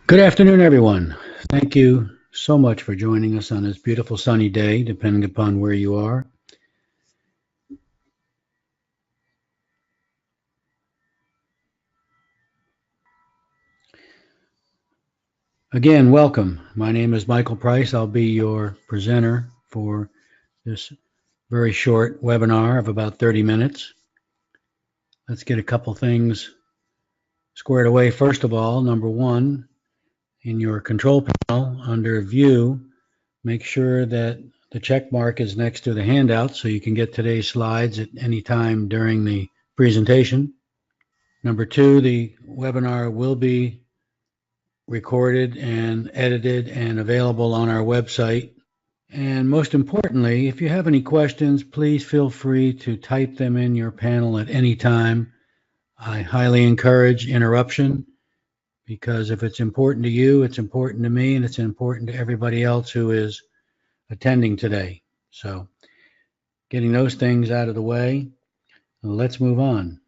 Good afternoon, everyone. Thank you so much for joining us on this beautiful sunny day, depending upon where you are. Again, welcome. My name is Michael Price. I'll be your presenter for this very short webinar of about 30 minutes. Let's get a couple things squared away. First of all, number one, in your control panel under View, make sure that the check mark is next to the handout so you can get today's slides at any time during the presentation. Number two, the webinar will be recorded and edited and available on our website. And most importantly, if you have any questions, please feel free to type them in your panel at any time. I highly encourage interruption because if it's important to you, it's important to me, and it's important to everybody else who is attending today. So getting those things out of the way, let's move on.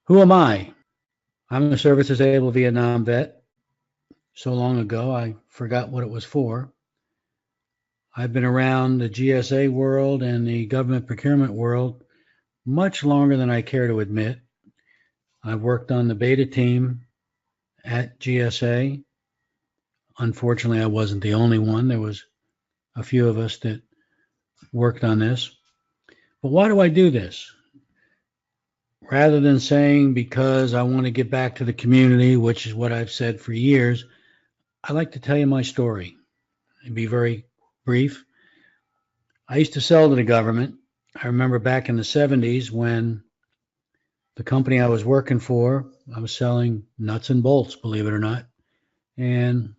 Who am I? I'm a service-disabled Vietnam vet. So long ago, I forgot what it was for. I've been around the GSA world and the government procurement world much longer than I care to admit. I've worked on the beta team at GSA. Unfortunately, I wasn't the only one. There was a few of us that worked on this. But why do I do this? Rather than saying because I want to get back to the community, which is what I've said for years, I like to tell you my story and be very brief. I used to sell to the government. I remember back in the 70s when the company I was working for, I was selling nuts and bolts, believe it or not. And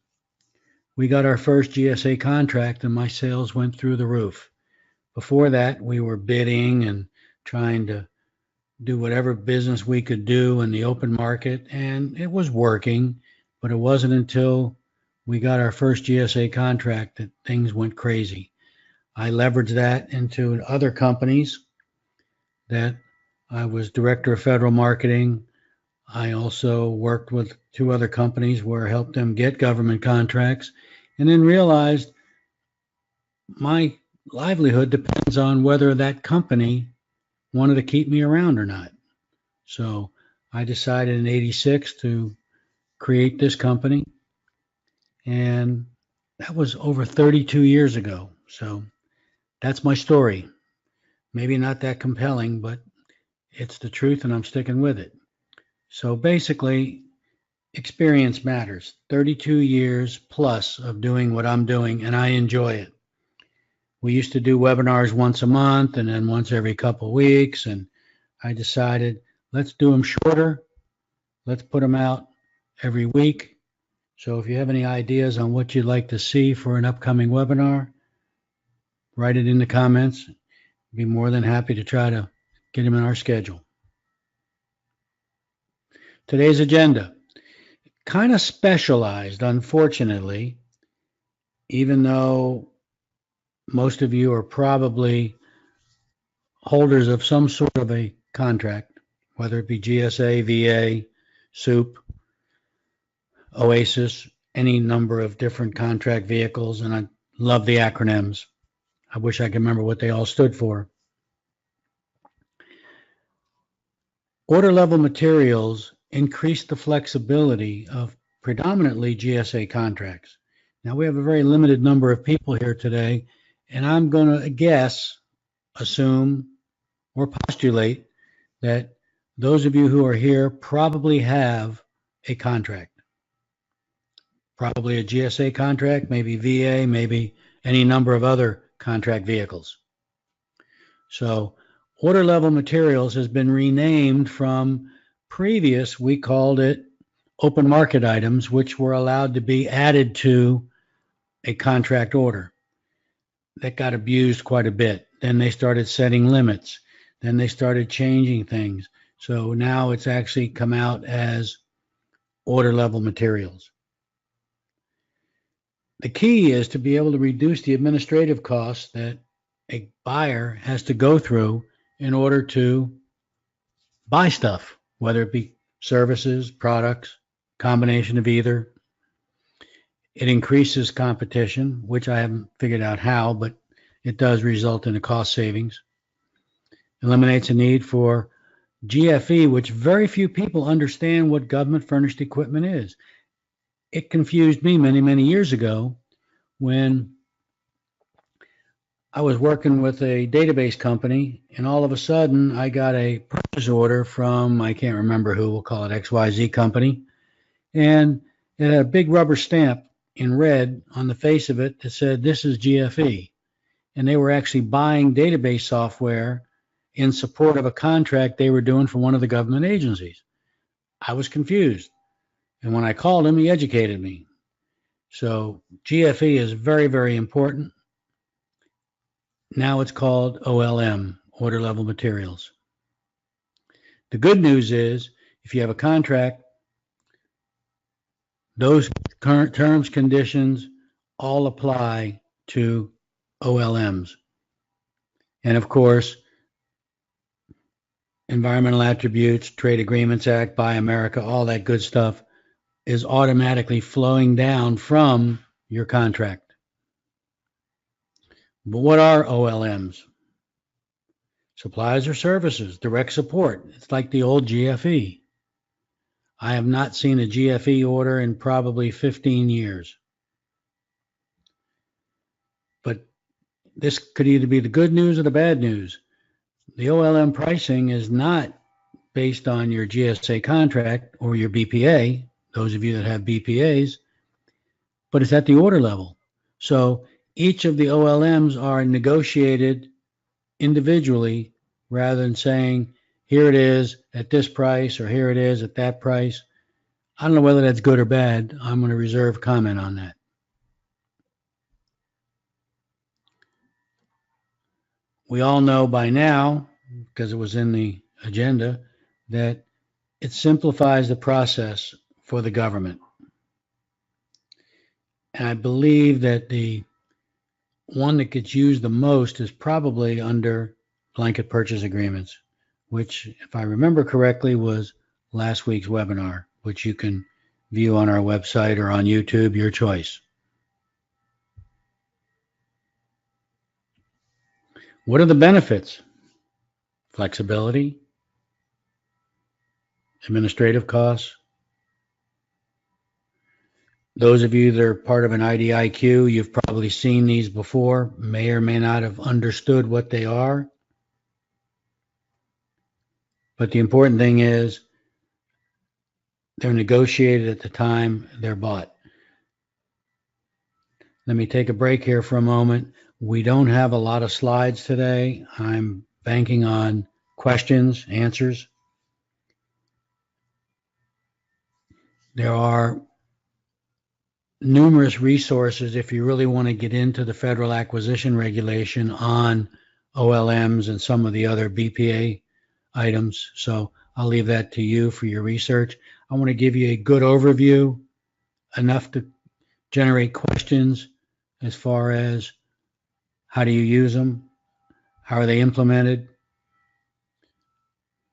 we got our first GSA contract and my sales went through the roof. Before that, we were bidding and trying to do whatever business we could do in the open market, and it was working, but it wasn't until we got our first GSA contract that things went crazy. I leveraged that into other companies that I was director of federal marketing. I also worked with two other companies where I helped them get government contracts, and then realized my livelihood depends on whether that company wanted to keep me around or not. So I decided in '86 to create this company. And that was over 32 years ago. So that's my story. Maybe not that compelling, but it's the truth and I'm sticking with it. So basically, experience matters. 32 years plus of doing what I'm doing, and I enjoy it. We used to do webinars once a month and then once every couple of weeks, and I decided let's do them shorter. Let's put them out every week. So if you have any ideas on what you'd like to see for an upcoming webinar, write it in the comments. I'd be more than happy to try to get them in our schedule. Today's agenda, kind of specialized, unfortunately, even though most of you are probably holders of some sort of a contract, whether it be GSA, VA, SOUP, OASIS, any number of different contract vehicles, and I love the acronyms. I wish I could remember what they all stood for. Order level materials increase the flexibility of predominantly GSA contracts. Now we have a very limited number of people here today, and I'm going to guess, assume, or postulate that those of you who are here probably have a contract. Probably a GSA contract, maybe VA, maybe any number of other contract vehicles. So order level materials has been renamed from previous, we called it open market items, which were allowed to be added to a contract order. That got abused quite a bit. Then they started setting limits. Then they started changing things. So now it's actually come out as order level materials. The key is to be able to reduce the administrative costs that a buyer has to go through in order to buy stuff, whether it be services, products, combination of either. It increases competition, which I haven't figured out how, but it does result in a cost savings. Eliminates a need for GFE, which very few people understand what government furnished equipment is. It confused me many, many years ago when I was working with a database company, and all of a sudden I got a purchase order from, I can't remember who, we'll call it XYZ company, and it had a big rubber stamp in red on the face of it that said, "This is GFE." And they were actually buying database software in support of a contract they were doing for one of the government agencies. I was confused. And when I called him, he educated me. So GFE is very, very important. Now it's called OLM, Order Level Materials. The good news is, if you have a contract, those current terms, conditions all apply to OLMs. And of course, Environmental Attributes, Trade Agreements Act, Buy America, all that good stuff is automatically flowing down from your contract. But what are OLMs? Supplies or services, direct support. It's like the old GFE. I have not seen a GFE order in probably 15 years. But this could either be the good news or the bad news. The OLM pricing is not based on your GSA contract or your BPA, those of you that have BPAs, but it's at the order level. So each of the OLMs are negotiated individually rather than saying, here it is at this price or here it is at that price. I don't know whether that's good or bad. I'm going to reserve comment on that. We all know by now, because it was in the agenda, that it simplifies the process for the government. And I believe that the one that gets used the most is probably under blanket purchase agreements, which, if I remember correctly, was last week's webinar, which you can view on our website or on YouTube, your choice. What are the benefits? Flexibility, administrative costs. Those of you that are part of an IDIQ, you've probably seen these before, may or may not have understood what they are. But the important thing is they're negotiated at the time they're bought. Let me take a break here for a moment. We don't have a lot of slides today. I'm banking on questions, answers. There are numerous resources if you really want to get into the federal acquisition regulation on OLMs and some of the other BPA items. So I'll leave that to you for your research. I want to give you a good overview, enough to generate questions as far as how do you use them, how are they implemented.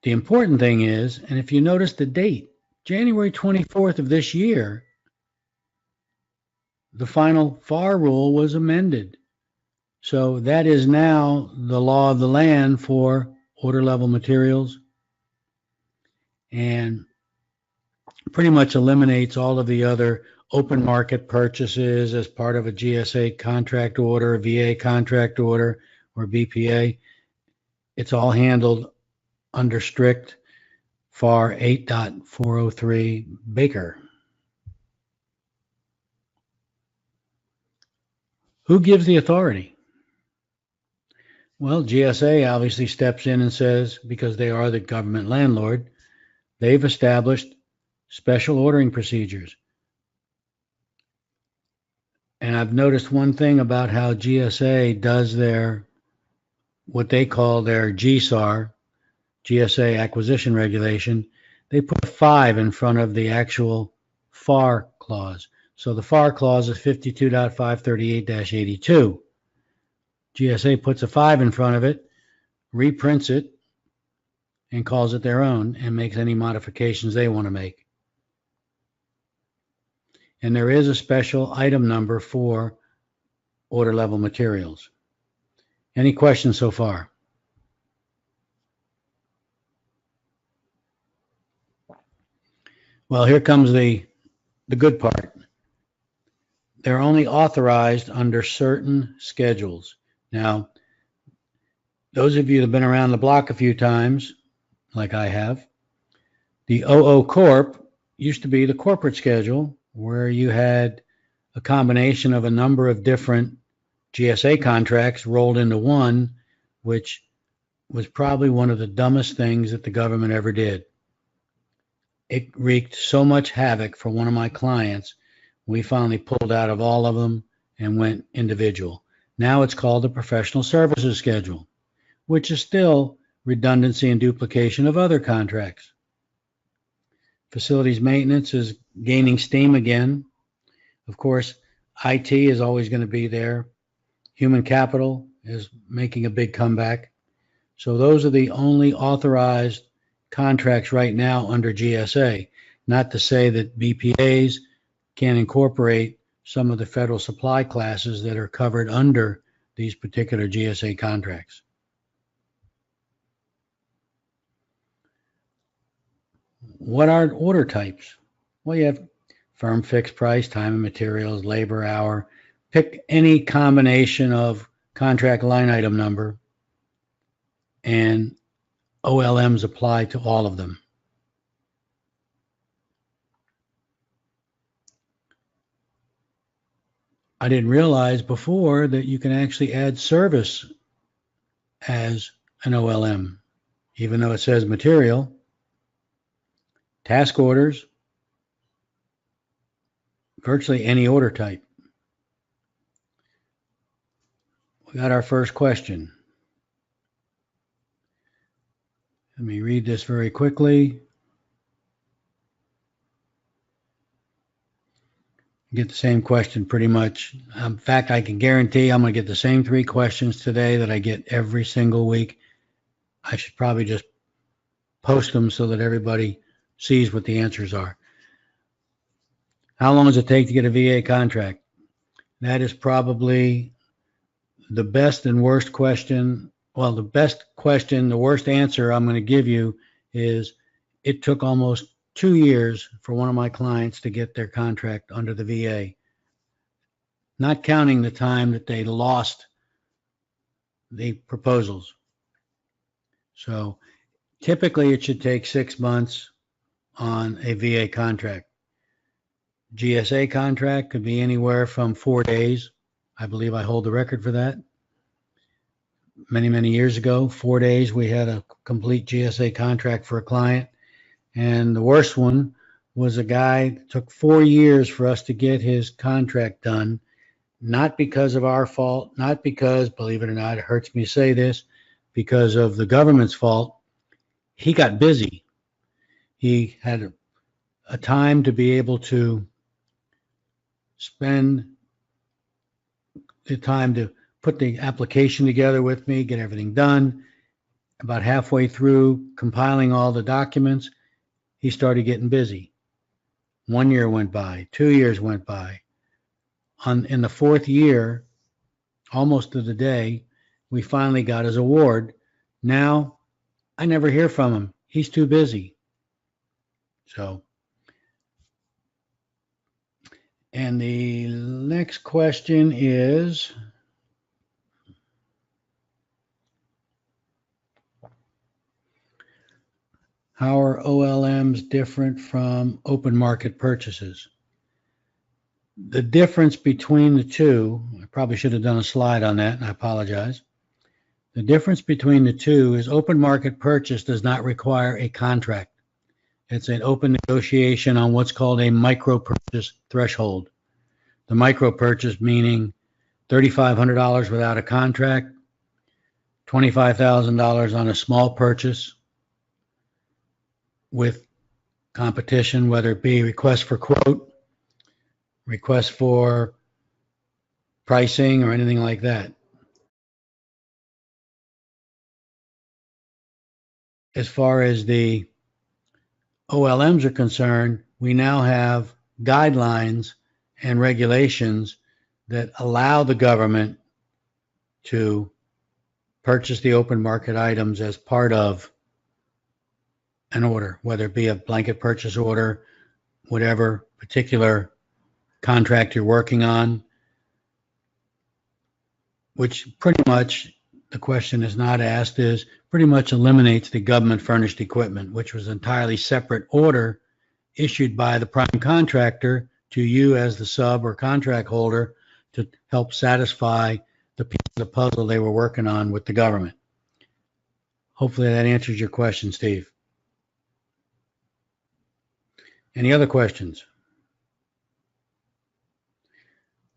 The important thing is, and if you notice the date, January 24th of this year, the final FAR rule was amended. So that is now the law of the land for order level materials and pretty much eliminates all of the other open market purchases as part of a GSA contract order, a VA contract order, or BPA. It's all handled under strict FAR 8.403 Baker. Who gives the authority? Well, GSA obviously steps in and says, because they are the government landlord, they've established special ordering procedures. And I've noticed one thing about how GSA does their, what they call their GSAR, GSA acquisition regulation. They put 5 in front of the actual FAR clause. So the FAR clause is 52.538-82. GSA puts a 5 in front of it, reprints it, and calls it their own and makes any modifications they want to make. and there is a special item number for order level materials. Any questions so far? Well, here comes the good part. They're only authorized under certain schedules. Now, those of you that have been around the block a few times, like I have, the OO Corp used to be the corporate schedule where you had a combination of a number of different GSA contracts rolled into one, which was probably one of the dumbest things that the government ever did. It wreaked so much havoc for one of my clients. We finally pulled out of all of them and went individual. Now it's called the professional services schedule, which is still redundancy and duplication of other contracts. Facilities maintenance is gaining steam again. Of course, IT is always going to be there. Human capital is making a big comeback. So those are the only authorized contracts right now under GSA. Not to say that BPAs can incorporate some of the federal supply classes that are covered under these particular GSA contracts. What are order types? Well, you have firm fixed price, time and materials, labor hour. Pick any combination of contract line item number, and OLMs apply to all of them. I didn't realize before that you can actually add service as an OLM, even though it says material, task orders, virtually any order type. We got our first question. Let me read this very quickly. Get the same question pretty much. In fact, I can guarantee I'm going to get the same 3 questions today that I get every single week. I should probably just post them so that everybody sees what the answers are. How long does it take to get a VA contract? That is probably the best and worst question. Well, the best question, the worst answer I'm going to give you is it took almost 2 years for one of my clients to get their contract under the VA, not counting the time that they lost the proposals. So typically it should take 6 months on a VA contract. GSA contract could be anywhere from 4 days. I believe I hold the record for that. Many years ago, 4 days, we had a complete GSA contract for a client. And the worst one was a guy that took 4 years for us to get his contract done, not because of our fault, not because, believe it or not, it hurts me to say this, because of the government's fault. He got busy. He had a time to be able to spend the time to put the application together with me, get everything done. About halfway through compiling all the documents, he started getting busy. 1 year went by, 2 years went by. In the 4th year, almost to the day, we finally got his award. Now, I never hear from him. He's too busy. So, and the next question is, how are OLMs different from open market purchases? The difference between the two, I probably should have done a slide on that, and I apologize. The difference between the two is open market purchase does not require a contract. It's an open negotiation on what's called a micro purchase threshold. The micro purchase meaning $3,500 without a contract, $25,000 on a small purchase with competition, whether it be request for quote, request for pricing, or anything like that. As far as the OLMs are concerned, we now have guidelines and regulations that allow the government to purchase the open market items as part of an order, whether it be a blanket purchase order, whatever particular contract you're working on, which pretty much, the question is not asked, is pretty much eliminates the government furnished equipment, which was an entirely separate order issued by the prime contractor to you as the sub or contract holder to help satisfy the piece of the puzzle they were working on with the government. Hopefully that answers your question, Steve. Any other questions?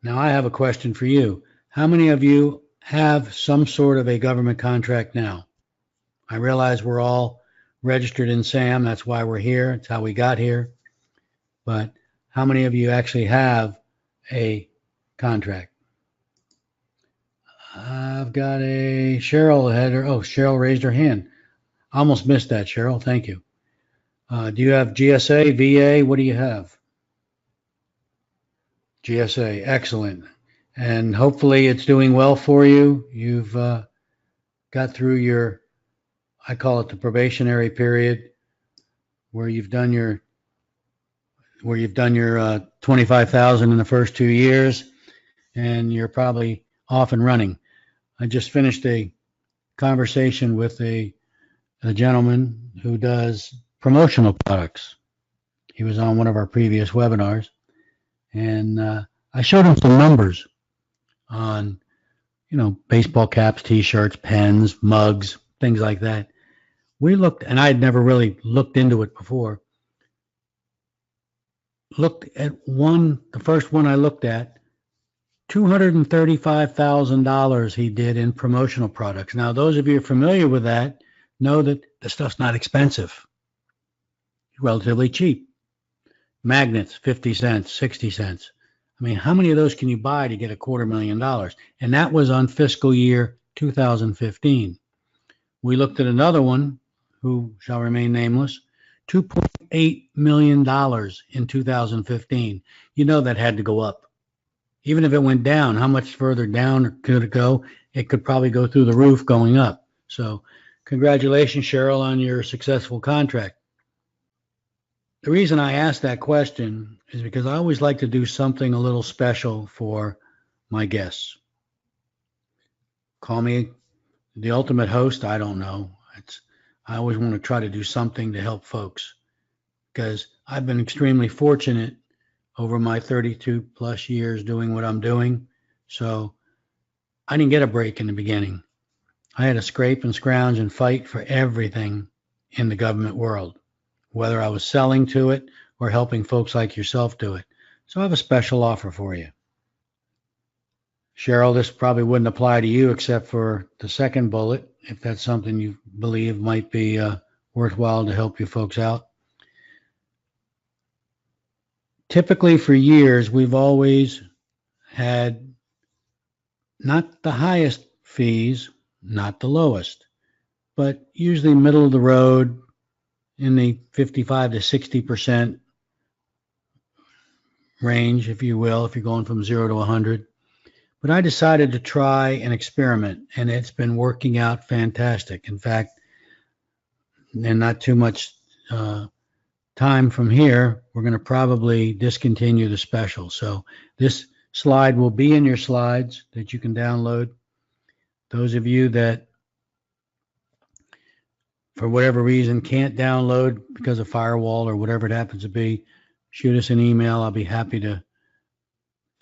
Now I have a question for you. How many of you have some sort of a government contract now? I realize we're all registered in SAM. That's why we're here. It's how we got here. But how many of you actually have a contract? I've got a Cheryl header. Oh, Cheryl raised her hand. I almost missed that, Cheryl. Thank you. Do you have GSA, VA? What do you have? GSA, excellent. And hopefully it's doing well for you. You've got through your, I call it the probationary period, where you've done your 25,000 in the first 2 years, and you're probably off and running. I just finished a conversation with a gentleman who does promotional products. He was on one of our previous webinars, and I showed him some numbers on, baseball caps, t-shirts, pens, mugs, things like that. We looked, and I had never really looked into it before. Looked at the first one I looked at, $235,000 he did in promotional products. Now, those of you familiar with that know that the stuff's not expensive. It's relatively cheap. Magnets, 50 cents, 60 cents. I mean, how many of those can you buy to get $250,000? And that was on fiscal year 2015. We looked at another one, who shall remain nameless, $2.8 million in 2015. You know that had to go up. Even if it went down, how much further down could it go? It could probably go through the roof going up. So congratulations, Cheryl, on your successful contract. The reason I asked that question is because I always like to do something a little special for my guests. Call me the ultimate host, I don't know. I always want to try to do something to help folks, because I've been extremely fortunate over my 32 plus years doing what I'm doing. So I didn't get a break in the beginning. I had to scrape and scrounge and fight for everything in the government world, whether I was selling to it or helping folks like yourself do it. So I have a special offer for you. Cheryl, this probably wouldn't apply to you except for the second bullet, if that's something you believe might be worthwhile to help you folks out. Typically for years, we've always had not the highest fees, not the lowest, but usually middle of the road in the 55 to 60% range, if you will, if you're going from 0 to 100. But I decided to try an experiment, and it's been working out fantastic. In fact, and not too much time from here, we're going to probably discontinue the special. So this slide will be in your slides that you can download. Those of you that, for whatever reason, can't download because of firewall or whatever it happens to be, shoot us an email. I'll be happy to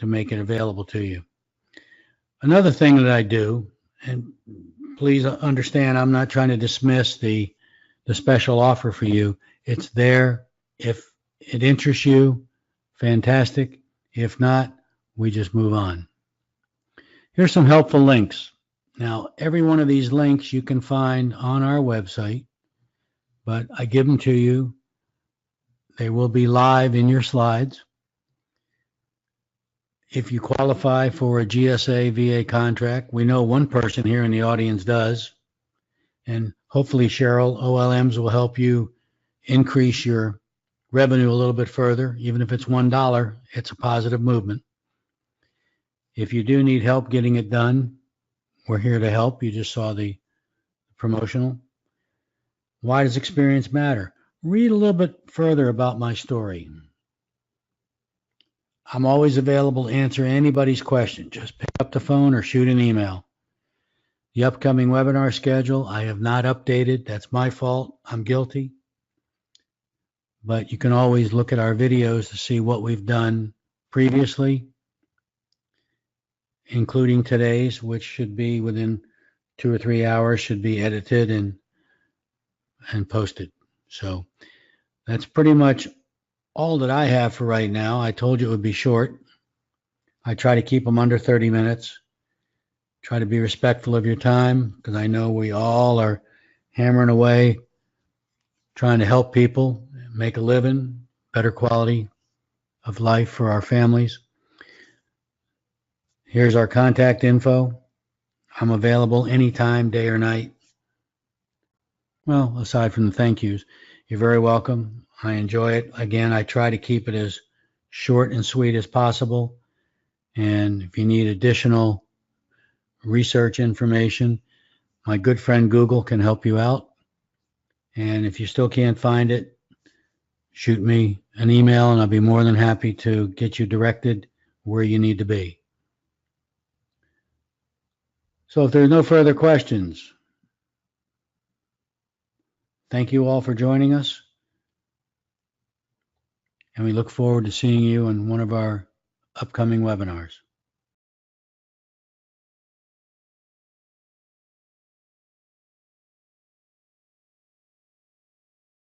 make it available to you. Another thing that I do, and please understand, I'm not trying to dismiss the special offer for you. It's there. If it interests you, fantastic. If not, we just move on. Here's some helpful links. Now, every one of these links you can find on our website, but I give them to you. They will be live in your slides. If you qualify for a GSA VA contract, we know one person here in the audience does, and hopefully, Cheryl, OLMs will help you increase your revenue a little bit further. Even if it's $1, it's a positive movement. If you do need help getting it done, we're here to help. You just saw the promotional. Why does experience matter? Read a little bit further about my story. I'm always available to answer anybody's question. Just pick up the phone or shoot an email. The upcoming webinar schedule, I have not updated. That's my fault. I'm guilty. But you can always look at our videos to see what we've done previously, including today's, which should be within 2 or 3 hours, should be edited and posted. So that's pretty much all that I have for right now. I told you it would be short. I try to keep them under 30 minutes. Try to be respectful of your time, because I know we all are hammering away trying to help people make a living, better quality of life for our families. Here's our contact info. I'm available anytime, day or night. Well, aside from the thank yous, you're very welcome. I enjoy it. Again, I try to keep it as short and sweet as possible. And if you need additional research information, my good friend Google can help you out. And if you still can't find it, shoot me an email and I'll be more than happy to get you directed where you need to be. So if there's no further questions, thank you all for joining us. And we look forward to seeing you in one of our upcoming webinars.